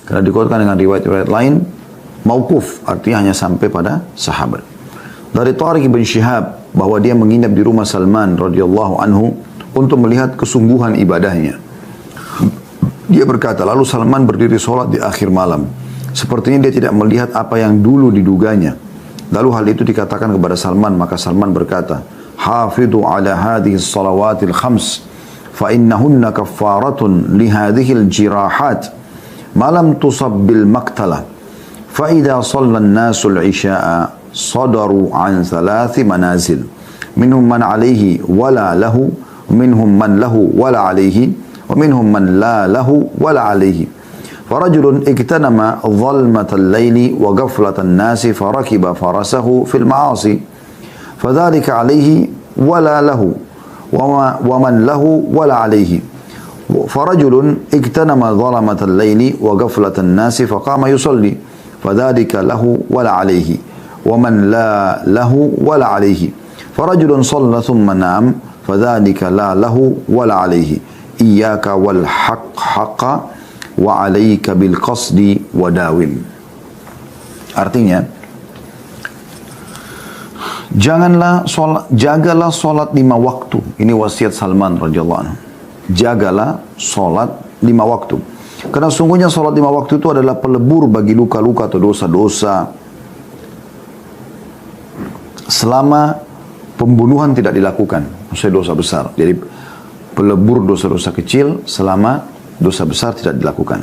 Karena dikuatkan dengan riwayat-riwayat lain mauquf, artinya hanya sampai pada sahabat. Dari Tariq bin Syihab bahwa dia menginap di rumah Salman radhiyallahu anhu untuk melihat kesungguhan ibadahnya. Dia berkata, lalu Salman berdiri sholat di akhir malam. Sepertinya dia tidak melihat apa yang dulu diduganya. Lalu hal itu dikatakan kepada Salman, maka Salman berkata, hafidhu ala hadhihi salawatil khams, fa innahunna kaffaratun li hadhihi al-jirahat, ma lam tusab bil maqtalah. Fa idha shalla an-nasu al-isha'a صدروا عن 3 منازل منهم من عليه ولا له ومنهم من له ولا عليه ومنهم من لا له ولا عليه فرجل اغتنم ظلمة الليل وغفلة الناس فركب فرسه في المعاصي فذلك عليه ولا له ومن له ولا عليه فرجل اغتنم ظلمة الليل وغفلة الناس فقام يصلي فذلك له ولا عليه ومن لا له ولا عليه فرجل صلى ثم نام فذلك لا له ولا عليه إياك والحق حق وعليك بالقصد وداوم. Artinya, jagalah solat 5 waktu. Ini wasiat Salman radhiyallahu anhu. Jagalah solat 5 waktu. Karena sungguhnya solat 5 waktu itu adalah pelebur bagi luka-luka atau dosa-dosa selama pembunuhan tidak dilakukan, maksudnya dosa besar. Jadi pelebur dosa-dosa kecil selama dosa besar tidak dilakukan.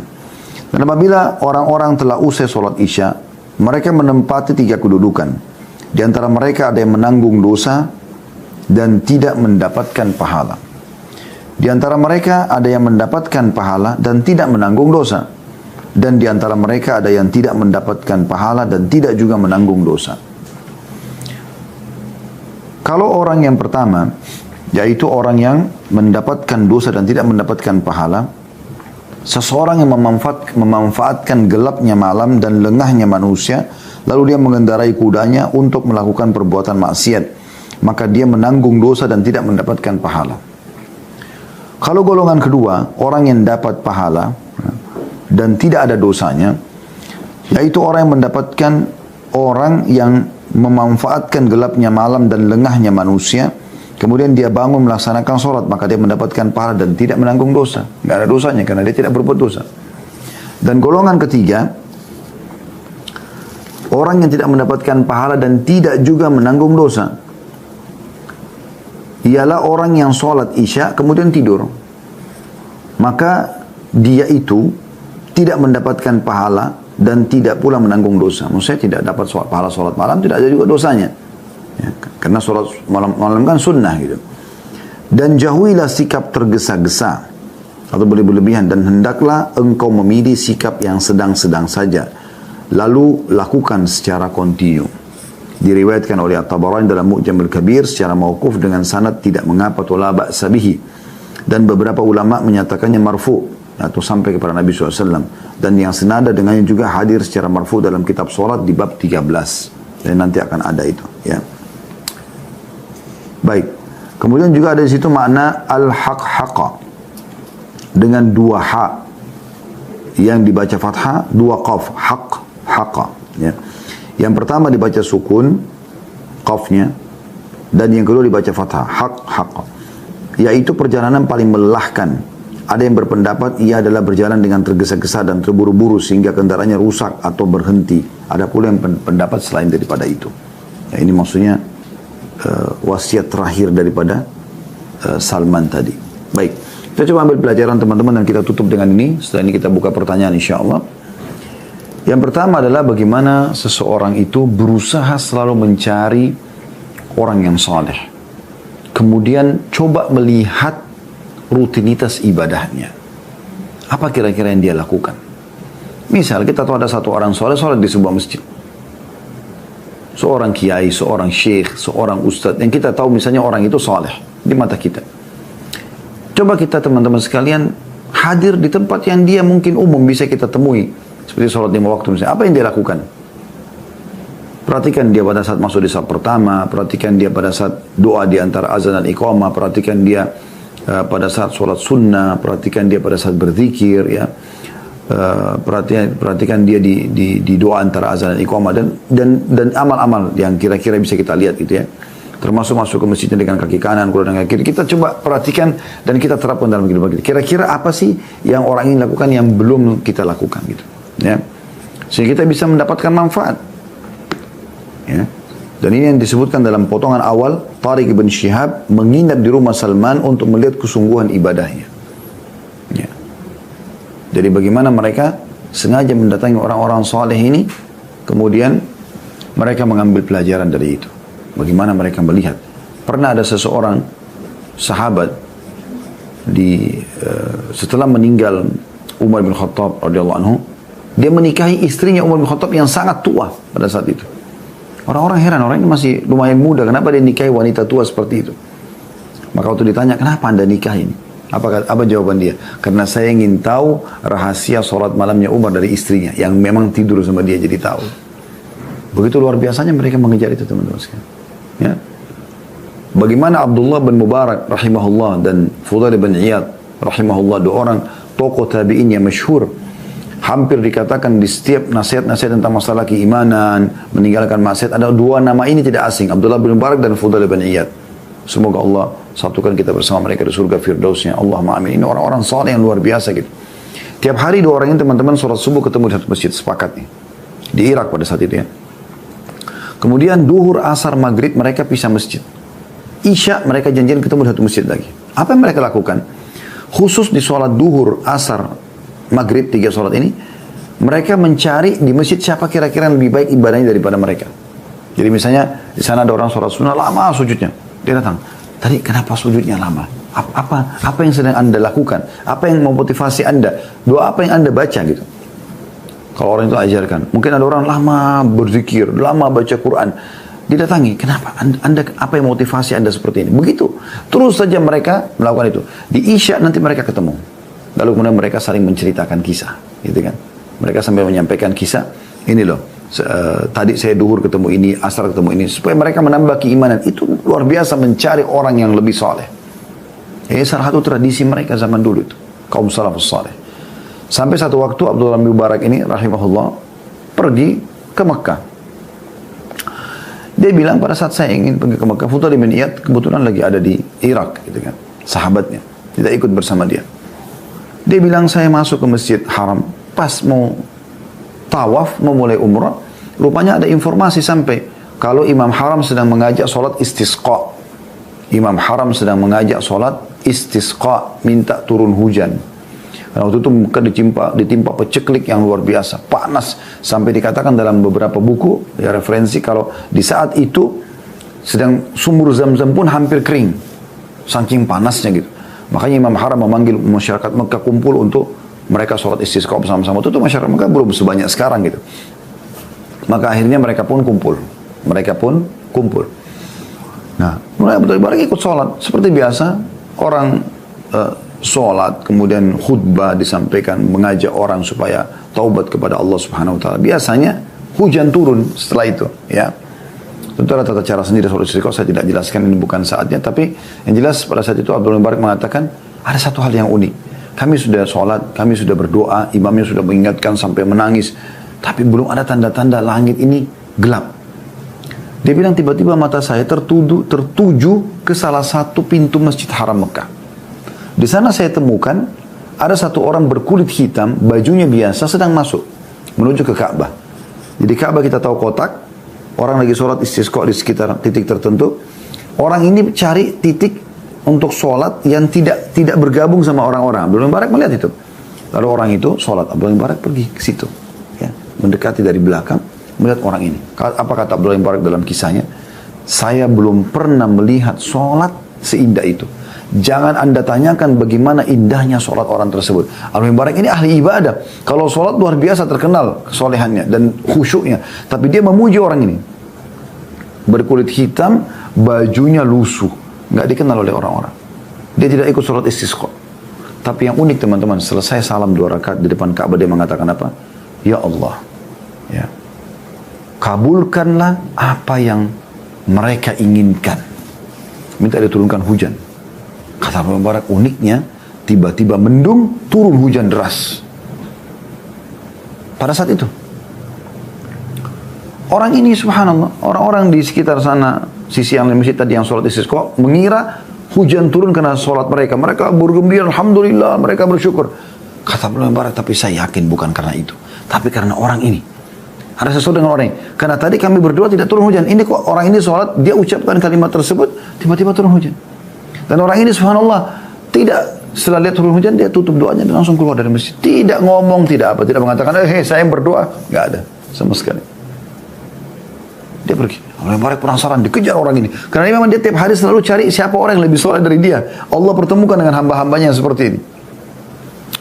Dan apabila orang-orang telah usai sholat isya, mereka menempati 3 kedudukan. Di antara mereka ada yang menanggung dosa dan tidak mendapatkan pahala. Di antara mereka ada yang mendapatkan pahala dan tidak menanggung dosa. Dan di antara mereka ada yang tidak mendapatkan pahala dan tidak juga menanggung dosa. Kalau orang yang pertama, yaitu orang yang mendapatkan dosa dan tidak mendapatkan pahala, seseorang yang memanfaatkan gelapnya malam dan lengahnya manusia, lalu dia mengendarai kudanya untuk melakukan perbuatan maksiat, maka dia menanggung dosa dan tidak mendapatkan pahala. Kalau golongan kedua, orang yang dapat pahala dan tidak ada dosanya, yaitu orang yang mendapatkan orang yang memanfaatkan gelapnya malam dan lengahnya manusia, kemudian dia bangun melaksanakan sholat, maka dia mendapatkan pahala dan tidak menanggung dosa. Tidak ada dosanya karena dia tidak berbuat dosa. Dan golongan ketiga, orang yang tidak mendapatkan pahala dan tidak juga menanggung dosa, ialah orang yang sholat isya kemudian tidur. Maka dia itu tidak mendapatkan pahala dan tidak pula menanggung dosa. Maksudnya tidak dapat pahala sholat malam, tidak ada juga dosanya. Ya, karena sholat malam kan sunnah gitu. Dan jauhilah sikap tergesa-gesa atau berlebihan, dan hendaklah engkau memilih sikap yang sedang-sedang saja. Lalu lakukan secara kontinu. Diriwayatkan oleh At-Tabarani dalam Mu'jam al-Kabir secara mauquf dengan sanad tidak mengapa la ba'sa bihi. Dan beberapa ulama menyatakannya marfu atau sampai kepada Nabi SAW. Dan yang senada dengannya juga hadir secara marfu dalam kitab sholat di bab 13. Dan nanti akan ada itu. Ya. Baik. Kemudian juga ada di situ makna al-haq-haqa dengan dua ha yang dibaca fathah, dua qaf, haq, haqa. Ya. Yang pertama dibaca sukun qafnya, dan yang kedua dibaca fathah, haq, haqa. Yaitu perjalanan paling melelahkan. Ada yang berpendapat ia adalah berjalan dengan tergesa-gesa dan terburu-buru sehingga kendaraannya rusak atau berhenti. Ada pula yang pendapat selain daripada itu. Ya, ini maksudnya wasiat terakhir daripada Salman tadi. Baik, kita coba ambil pelajaran teman-teman dan kita tutup dengan ini. Setelah ini kita buka pertanyaan insya Allah. Yang pertama adalah bagaimana seseorang itu berusaha selalu mencari orang yang saleh. Kemudian coba melihat rutinitas ibadahnya. Apa kira-kira yang dia lakukan? Misal kita tahu ada satu orang saleh sholat di sebuah masjid. Seorang kiai, seorang syekh, seorang ustadz yang kita tahu misalnya orang itu saleh di mata kita. Coba kita teman-teman sekalian hadir di tempat yang dia mungkin umum bisa kita temui. Seperti sholat 5 waktu misalnya. Apa yang dia lakukan? Perhatikan dia pada saat masuk di saf pertama. Perhatikan dia pada saat doa di antara azan dan iqamah. Perhatikan dia pada saat sholat sunnah. Perhatikan dia pada saat berzikir. Ya. Perhatikan dia di doa antara azan dan iqamah. Dan amal-amal yang kira-kira bisa kita lihat gitu ya. Termasuk masuk ke masjidnya dengan kaki kanan, keluar dengan kaki kiri. Kita coba perhatikan dan kita terapkan dalam kehidupan kita. Kira-kira apa sih yang orang ini lakukan yang belum kita lakukan gitu. Ya. Sehingga kita bisa mendapatkan manfaat. Ya. Dan ini yang disebutkan dalam potongan awal, Tariq ibn Shihab menginap di rumah Salman untuk melihat kesungguhan ibadahnya. Ya. Jadi bagaimana mereka sengaja mendatangi orang-orang saleh ini, kemudian mereka mengambil pelajaran dari itu. Bagaimana mereka melihat. Pernah ada seseorang sahabat setelah meninggal Umar bin Khattab radhiyallahu anhu, dia menikahi istrinya Umar bin Khattab yang sangat tua pada saat itu. Orang-orang heran, orang ini masih lumayan muda, kenapa dia nikahi wanita tua seperti itu? Maka waktu ditanya, kenapa anda nikahi ini? Apa jawaban dia? Karena saya ingin tahu rahasia sholat malamnya Umar dari istrinya, yang memang tidur sama dia jadi tahu. Begitu luar biasanya mereka mengejar itu teman-teman sekalian. Ya. Bagaimana Abdullah bin Mubarak rahimahullah dan Fudail bin Iyad rahimahullah, dua orang tokoh tabi'in yang masyhur, hampir dikatakan di setiap nasihat-nasihat tentang masalah keimanan, meninggalkan maksiat, ada dua nama ini tidak asing, Abdullah bin Mubarak dan Fudail bin Iyad. Semoga Allah satukan kita bersama mereka di surga firdausnya. Allahumma amin. Ini orang-orang saleh yang luar biasa gitu. Tiap hari dua orang ini teman-teman sholat subuh ketemu di satu masjid, sepakat nih. Di Irak pada saat itu ya. Kemudian duhur, asar, maghrib mereka pisah masjid. Isya mereka janjian ketemu di satu masjid lagi. Apa yang mereka lakukan? Khusus di sholat duhur, asar, maghrib, 3 sholat ini, mereka mencari di masjid siapa kira-kira yang lebih baik ibadahnya daripada mereka. Jadi misalnya di sana ada orang sholat sunnah lama sujudnya, dia datang. Tadi kenapa sujudnya lama? Apa yang sedang anda lakukan? Apa yang memotivasi anda? Doa apa yang anda baca gitu? Kalau orang itu ajarkan, mungkin ada orang lama berzikir, lama baca Quran, didatangi, kenapa? Anda apa yang motivasi anda seperti ini? Begitu, terus saja mereka melakukan itu. Di Isya nanti mereka ketemu, lalu kemudian mereka saling menceritakan kisah, gitu kan? Mereka sambil menyampaikan kisah, ini loh, tadi saya duhur ketemu ini, asar ketemu ini, supaya mereka menambah keimanan. Itu luar biasa mencari orang yang lebih saleh. Ini salah satu tradisi mereka zaman dulu itu, kaum salafus saleh. Sampai satu waktu Abdullah bin Mubarak ini rahimahullah pergi ke Mekah. Dia bilang pada saat saya ingin pergi ke Mekah, Fudail bin Iyad kebetulan lagi ada di Irak gitu kan, sahabatnya tidak ikut bersama dia. Dia bilang saya masuk ke Masjid Haram, pas mau tawaf, mau mulai umrah, rupanya ada informasi sampai kalau Imam Haram sedang mengajak sholat istisqa. Imam Haram sedang mengajak sholat istisqa, minta turun hujan. Karena waktu itu muka ditimpa peceklik yang luar biasa, panas. Sampai dikatakan dalam beberapa buku, ya referensi, kalau di saat itu sedang sumur Zam-Zam pun hampir kering. Saking panasnya gitu. Makanya Imam Haram memanggil masyarakat Mekah kumpul untuk mereka sholat istisqa bersama-sama. Itu masyarakat Mekah belum sebanyak sekarang gitu. Maka akhirnya mereka pun kumpul. Nah, mulai Abdullah bin Mubarak ikut sholat. Seperti biasa, orang sholat, kemudian khutbah disampaikan, mengajak orang supaya taubat kepada Allah Subhanahu Wa Taala. Biasanya hujan turun setelah itu, ya. Tentu ada tata cara sendiri sholat istisqa, saya tidak jelaskan, ini bukan saatnya. Tapi yang jelas pada saat itu Abdullah bin Mubarak mengatakan, ada satu hal yang unik. Kami sudah sholat, kami sudah berdoa, imamnya sudah mengingatkan sampai menangis. Tapi belum ada tanda-tanda langit ini gelap. Dia bilang tiba-tiba mata saya tertuju ke salah satu pintu Masjid Haram Mekah. Di sana saya temukan ada satu orang berkulit hitam, bajunya biasa, sedang masuk menuju ke Ka'bah. Jadi Ka'bah kita tahu kotak, orang lagi sholat istisqa di sekitar titik tertentu. Orang ini cari titik untuk sholat yang tidak bergabung sama orang-orang. Abdullah bin Mubarak melihat itu. Lalu orang itu sholat, Abdullah bin Mubarak pergi ke situ, ya, mendekati dari belakang, melihat orang ini. Apa kata Abdullah bin Mubarak dalam kisahnya? Saya belum pernah melihat sholat seindah itu. Jangan anda tanyakan bagaimana indahnya sholat orang tersebut. Abdullah bin Mubarak ini ahli ibadah. Kalau sholat luar biasa terkenal kesolehannya dan khusyuknya. Tapi dia memuji orang ini. Berkulit hitam, bajunya lusuh. Nggak dikenal oleh orang-orang. Dia tidak ikut sholat istisqa. Tapi yang unik teman-teman, selesai salam 2 rakaat di depan Ka'bah, dia mengatakan apa? Ya Allah, ya, kabulkanlah apa yang mereka inginkan. Minta diturunkan hujan. Kata Abdullah bin Mubarak, uniknya tiba-tiba mendung, turun hujan deras. Pada saat itu orang ini subhanallah, orang-orang di sekitar sana, sisi yang masjid tadi yang sholat istisqa, mengira hujan turun karena sholat mereka. Mereka bergembira, alhamdulillah, mereka bersyukur. Kata Abdullah bin Mubarak, tapi saya yakin bukan karena itu, tapi karena orang ini. Ada sesuatu dengan orang ini. Karena tadi kami berdoa tidak turun hujan. Ini kok orang ini sholat, dia ucapkan kalimat tersebut, tiba-tiba turun hujan. Dan orang ini subhanallah, tidak, setelah lihat turun hujan, dia tutup doanya dan langsung keluar dari masjid. Tidak ngomong, tidak apa, tidak mengatakan, saya berdoa. Nggak ada, sama sekali. Dia pergi. Abdullah bin Mubarak penasaran, dikejar orang ini. Karena memang dia tiap hari selalu cari siapa orang yang lebih soleh dari dia. Allah pertemukan dengan hamba-hambanya yang seperti ini.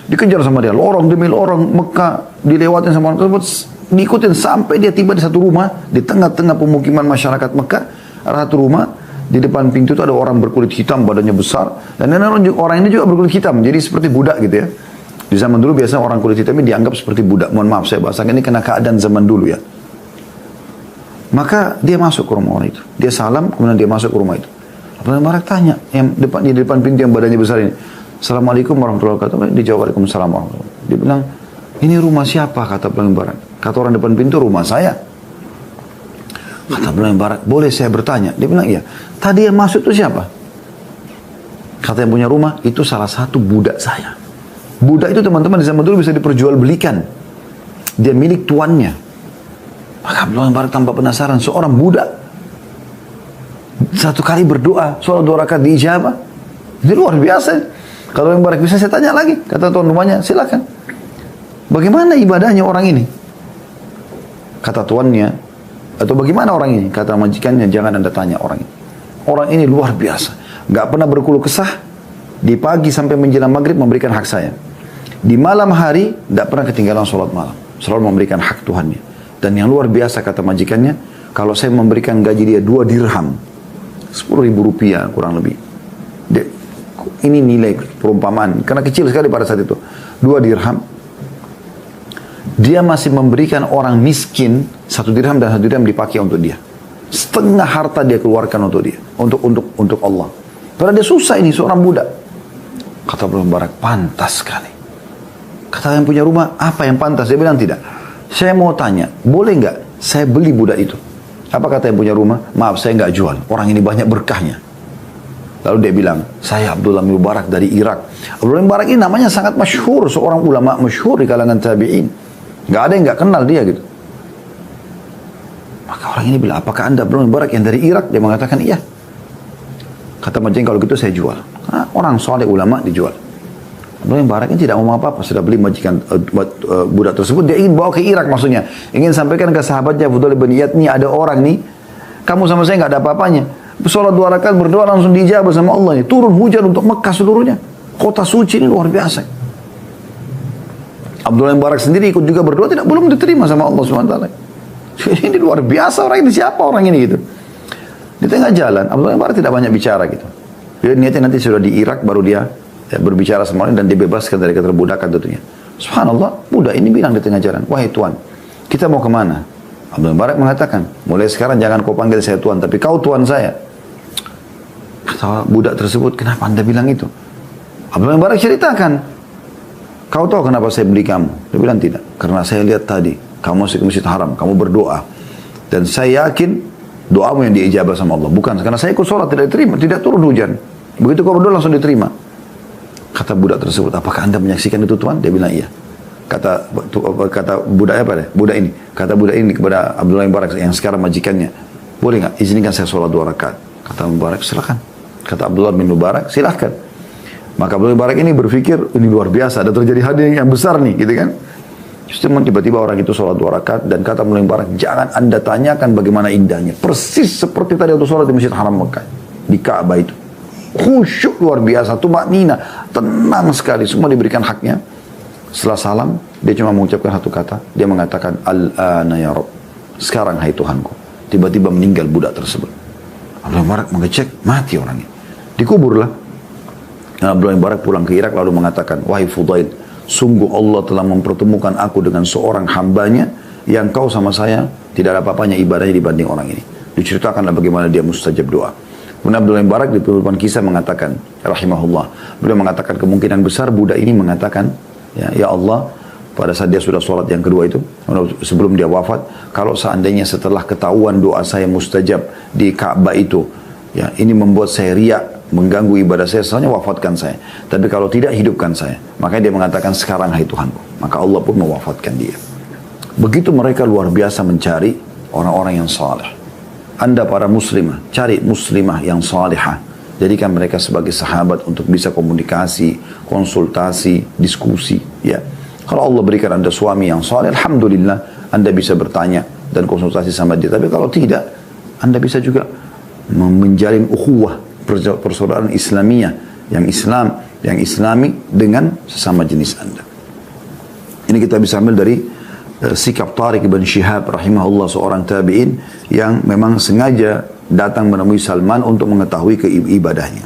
Dikejar sama dia, lorong demi lorong Mekah, dilewatin sama orang tersebut, diikutin sampai dia tiba di satu rumah, di tengah-tengah pemukiman masyarakat Mekah. Ada satu rumah, di depan pintu itu ada orang berkulit hitam, badannya besar. Dan orang ini juga berkulit hitam, jadi seperti budak gitu ya. Di zaman dulu biasanya orang kulit hitam ini dianggap seperti budak. Mohon maaf saya bahasakan ini karena keadaan zaman dulu ya. Maka dia masuk ke rumah orang itu. Dia salam, kemudian dia masuk ke rumah itu. Abdullah bin Mubarak tanya, yang di depan pintu yang badannya besar ini, Assalamualaikum warahmatullahi wabarakatuh. Dia jawab, Waalaikumsalam warahmatullahi wabarakatuh. Dia bilang, ini rumah siapa? Kata Abdullah bin Mubarak. Kata orang depan pintu, rumah saya. Kata Abdullah bin Mubarak, boleh saya bertanya? Dia bilang, iya. Tadi yang masuk itu siapa? Kata yang punya rumah, itu salah satu budak saya. Budak itu teman-teman di zaman dulu bisa diperjualbelikan. Dia milik tuannya. Maka Abdullah bin Mubarak tanpa penasaran, seorang budak satu kali berdoa, sholat 2 rakaat diijabah. Itu luar biasa. Kalau yang Mubarak bisa saya tanya lagi, kata tuan rumahnya, silakan. Bagaimana ibadahnya orang ini? Kata tuannya, atau bagaimana orang ini? Kata majikannya, jangan anda tanya orang ini. Orang ini luar biasa. Gak pernah berkeluh kesah. Di pagi sampai menjelang maghrib memberikan hak saya. Di malam hari, gak pernah ketinggalan sholat malam. Selalu memberikan hak Tuhannya. Dan yang luar biasa kata majikannya, kalau saya memberikan gaji dia 2 dirham, 10.000 rupiah kurang lebih. Ini nilai perumpamaan, karena kecil sekali pada saat itu. 2 dirham. Dia masih memberikan orang miskin 1 dirham dan 1 dirham dipakai untuk dia. Setengah harta dia keluarkan untuk dia, untuk Allah. Padahal dia susah ini, seorang budak. Kata Abdullah bin Mubarak, pantas sekali. Kata yang punya rumah, apa yang pantas? Dia bilang tidak. Saya mau tanya, boleh nggak saya beli budak itu? Apa kata yang punya rumah? Maaf, saya nggak jual. Orang ini banyak berkahnya. Lalu dia bilang, saya Abdullah bin Mubarak dari Irak. Abdullah bin Mubarak ini namanya sangat masyhur, seorang ulama masyhur di kalangan tabi'in. Nggak ada yang nggak kenal dia gitu. Maka orang ini bilang, apakah anda Abdullah bin Mubarak yang dari Irak? Dia mengatakan iya. Kata majikan, kalau gitu saya jual. Nah, orang soleh ulama dijual. Abdullah bin Mubarak ini tidak mau apa-apa, sudah beli majikan budak tersebut, dia ingin bawa ke Irak maksudnya. Ingin sampaikan ke sahabatnya Fudail bin Iyad, nih ada orang nih, kamu sama saya nggak ada apa-apanya. Sholat 2 rakaat berdoa langsung dijabah sama Allah nih. Turun hujan untuk Mekah seluruhnya. Kota suci ini luar biasa. Abdullah bin Mubarak sendiri ikut juga berdoa, belum diterima sama Allah SWT. Ini luar biasa orang ini, siapa orang ini gitu. Di tengah jalan, Abdullah bin Mubarak tidak banyak bicara gitu. Dia niatnya nanti sudah di Irak baru dia berbicara sama orang dan dibebaskan dari keterbudakan tentunya. Subhanallah, budak ini bilang di tengah jalan, wahai Tuan, kita mau kemana? Abdullah bin Mubarak mengatakan, mulai sekarang jangan kau panggil saya Tuan, tapi kau Tuan saya. Kata budak tersebut, kenapa anda bilang itu? Abdullah bin Mubarak ceritakan, kau tahu kenapa saya beli kamu? Dia bilang tidak, karena saya lihat tadi, kamu masuk ke Masjid Haram, kamu berdoa. Dan saya yakin, doamu yang diijabah sama Allah. Bukan, karena saya ikut sholat, tidak diterima, tidak turun hujan. Begitu kau berdoa langsung diterima. Kata budak tersebut, apakah anda menyaksikan itu Tuan? Dia bilang iya. Kata budaknya apa deh? Kata budak ini kepada Abdullah bin Mubarak yang sekarang majikannya, boleh nggak izinkan saya sholat 2 rakaat? Kata Mubarak, silakan. Kata Abdullah bin Mubarak, silahkan. Maka Abdullah bin Mubarak ini berpikir, ini luar biasa, ada terjadi hadiah yang besar nih, gitu kan? Justru tiba-tiba orang itu sholat 2 rakaat dan kata Abdullah bin Mubarak, jangan anda tanyakan bagaimana indahnya. Persis seperti tadi waktu sholat di Masjid Haram Mekah, di Ka'bah itu. Khusyuk luar biasa, tumaknina, tenang sekali, semua diberikan haknya. Setelah salam, dia cuma mengucapkan satu kata, dia mengatakan, Al-ana ya Rabb, sekarang hai Tuhanku. Tiba-tiba meninggal budak tersebut. Abdullah bin Mubarak mengecek, mati orangnya. Dikuburlah. Abdullah bin Mubarak pulang ke Irak lalu mengatakan, wahai Fudail, sungguh Allah telah mempertemukan aku dengan seorang hambanya yang kau sama saya tidak ada apa-apanya ibadahnya dibanding orang ini. Diceritakanlah bagaimana dia mustajab doa. Kemudian Abdullah bin Mubarak di penutupan kisah mengatakan, rahimahullah, beliau mengatakan kemungkinan besar budak ini mengatakan, ya Allah, pada saat dia sudah sholat yang kedua itu, sebelum dia wafat, kalau seandainya setelah ketahuan doa saya mustajab di Ka'bah itu, ya ini membuat saya riak, mengganggu ibadah saya, soalnya wafatkan saya. Tapi kalau tidak, hidupkan saya. Makanya dia mengatakan, sekarang hai Tuhanku. Maka Allah pun mewafatkan dia. Begitu mereka luar biasa mencari orang-orang yang saleh. Anda para muslimah, cari muslimah yang salihah. Jadikan mereka sebagai sahabat untuk bisa komunikasi, konsultasi, diskusi. Ya, kalau Allah berikan Anda suami yang saleh, alhamdulillah, Anda bisa bertanya dan konsultasi sama dia. Tapi kalau tidak, Anda bisa juga menjalin ukhuwah, persaudaraan Islamiyah yang Islami dengan sesama jenis Anda. Ini kita bisa ambil dari sikap Tariq ibn Shihab rahimahullah, seorang tabi'in yang memang sengaja datang menemui Salman untuk mengetahui keibadahnya.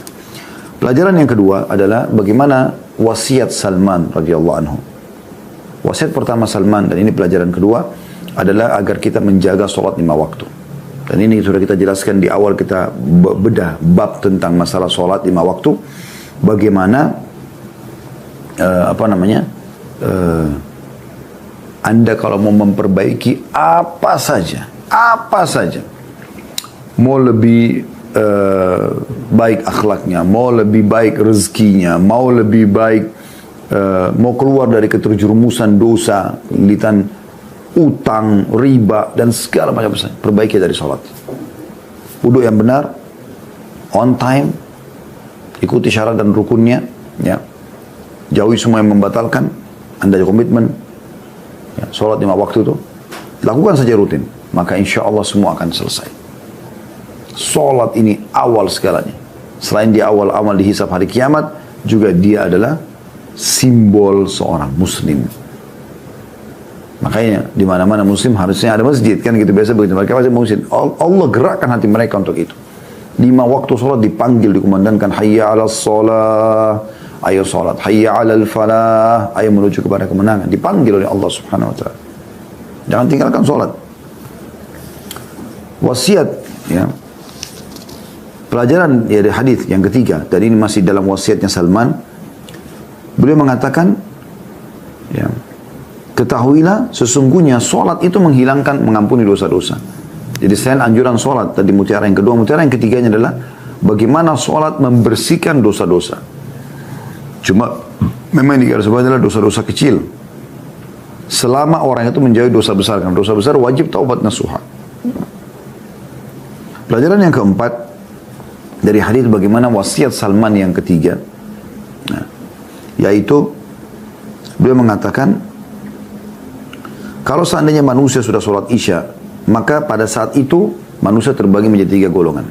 Pelajaran yang kedua adalah bagaimana wasiat Salman radhiyallahu anhu. Wasiat pertama Salman, dan ini pelajaran kedua, adalah agar kita menjaga sholat 5 waktu. Dan ini sudah kita jelaskan di awal kita bedah bab tentang masalah sholat 5 waktu. Bagaimana Anda kalau mau memperbaiki apa saja, mau lebih baik akhlaknya, mau lebih baik rezekinya, mau lebih baik, mau keluar dari keterjerumusan dosa, lilitan utang, riba, dan segala macam persoalan, perbaiki dari sholat. Wudhu yang benar, on time, ikuti syarat dan rukunnya, ya. Jauhi semua yang membatalkan, Anda komitmen, ya, sholat 5 waktu itu, lakukan saja rutin, maka insya Allah semua akan selesai. Sholat ini awal segalanya. Selain dia awal amal dihisab hari kiamat, juga dia adalah simbol seorang muslim. Makanya di mana-mana muslim harusnya ada masjid, kan gitu biasa begitu. Mereka masih muslim. Allah gerakkan hati mereka untuk itu. 5 waktu sholat dipanggil, dikumandangkan, hayya 'alas shalah, ayo sholat, hayya 'alal falah, ayo menuju kepada kemenangan. Dipanggil oleh Allah Subhanahu wa taala. Jangan tinggalkan sholat. Wasiat, ya. Pelajaran ya, dari hadis yang ketiga, dan ini masih dalam wasiatnya Salman. Beliau mengatakan, ya, ketahuilah sesungguhnya sholat itu mengampuni dosa-dosa. Jadi selain anjuran sholat tadi mutiara yang kedua, mutiara yang ketiganya adalah bagaimana sholat membersihkan dosa-dosa. Cuma memang di garis bawah adalah dosa-dosa kecil. Selama orang itu menjauhi dosa besar, karena dosa besar wajib taubat nasuha. Pelajaran yang keempat dari hadis bagaimana wasiat Salman yang ketiga. Nah, Yaitu beliau mengatakan, kalau seandainya manusia sudah sholat isya, maka pada saat itu manusia terbagi menjadi 3 golongan.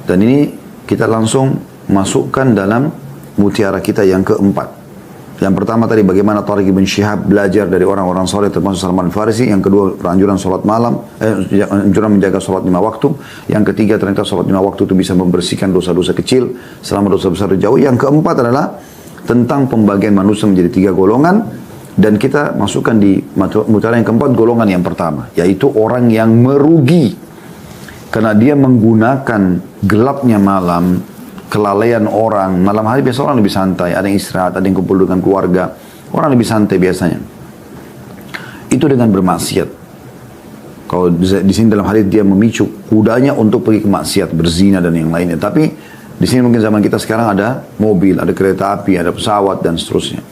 Dan ini kita langsung masukkan dalam mutiara kita yang keempat. Yang pertama tadi bagaimana Tariq bin Syihab belajar dari orang-orang soleh termasuk Salman Farisi. Yang kedua anjuran sholat malam, anjuran menjaga sholat 5 waktu. Yang ketiga ternyata sholat 5 waktu itu bisa membersihkan dosa-dosa kecil selama dosa besar jauh. Yang keempat adalah tentang pembagian manusia menjadi 3 golongan. Dan kita masukkan di mutiara yang keempat golongan yang pertama, yaitu orang yang merugi karena dia menggunakan gelapnya malam, kelalaian orang. Malam hari biasa orang lebih santai, ada yang istirahat, ada yang kumpul dengan keluarga. Orang lebih santai biasanya. Itu dengan bermaksiat. Kalau di sini dalam hadis dia memicu kudanya untuk pergi ke maksiat, berzina dan yang lainnya. Tapi di sini mungkin zaman kita sekarang ada mobil, ada kereta api, ada pesawat dan seterusnya.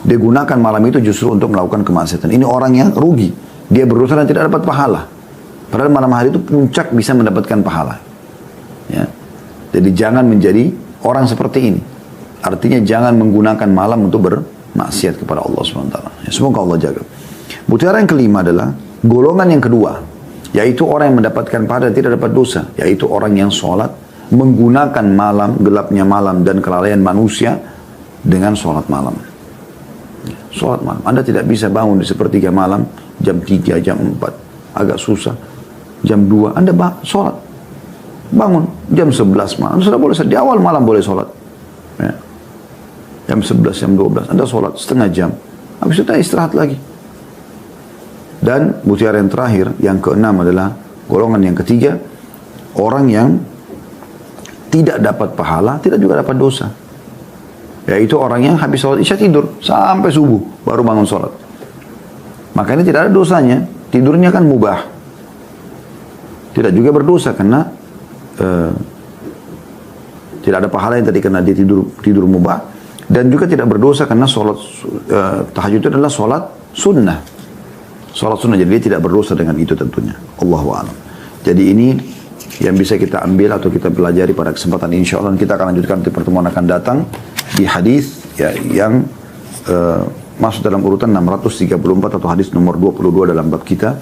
Dia gunakan malam itu justru untuk melakukan kemaksiatan. Ini orang yang rugi. Dia berdosa dan tidak dapat pahala. Padahal malam hari itu puncak bisa mendapatkan pahala. Ya. Jadi jangan menjadi orang seperti ini. Artinya jangan menggunakan malam untuk bermaksiat kepada Allah SWT. Ya, semoga Allah jaga. Mutiara yang kelima adalah golongan yang kedua. Yaitu orang yang mendapatkan pahala dan tidak dapat dosa. Yaitu orang yang sholat menggunakan malam, gelapnya malam dan kelalaian manusia dengan sholat malam. Sholat malam. Anda tidak bisa bangun di sepertiga malam, jam 3, jam 4. Agak susah. Jam 2, Anda sholat. Bangun jam 11 malam, sudah boleh, di awal malam boleh sholat. Ya. Jam 11, jam 12, Anda sholat setengah jam. Habis itu istirahat lagi. Dan mutiara yang terakhir, yang keenam adalah golongan yang ketiga, orang yang tidak dapat pahala, tidak juga dapat dosa. Yaitu orang yang habis sholat isya tidur sampai subuh, baru bangun sholat. Makanya tidak ada dosanya, tidurnya kan mubah. Tidak juga berdosa karena tidak ada pahala yang tadi karena dia tidur mubah, dan juga tidak berdosa karena sholat tahajud itu adalah sholat sunnah. Sholat sunnah, jadi dia tidak berdosa dengan itu tentunya. Allahu a'lam. Jadi ini yang bisa kita ambil atau kita pelajari pada kesempatan insya Allah. Kita akan lanjutkan di pertemuan akan datang di hadis ya, yang masuk dalam urutan 634 atau hadis nomor 22 dalam bab kita.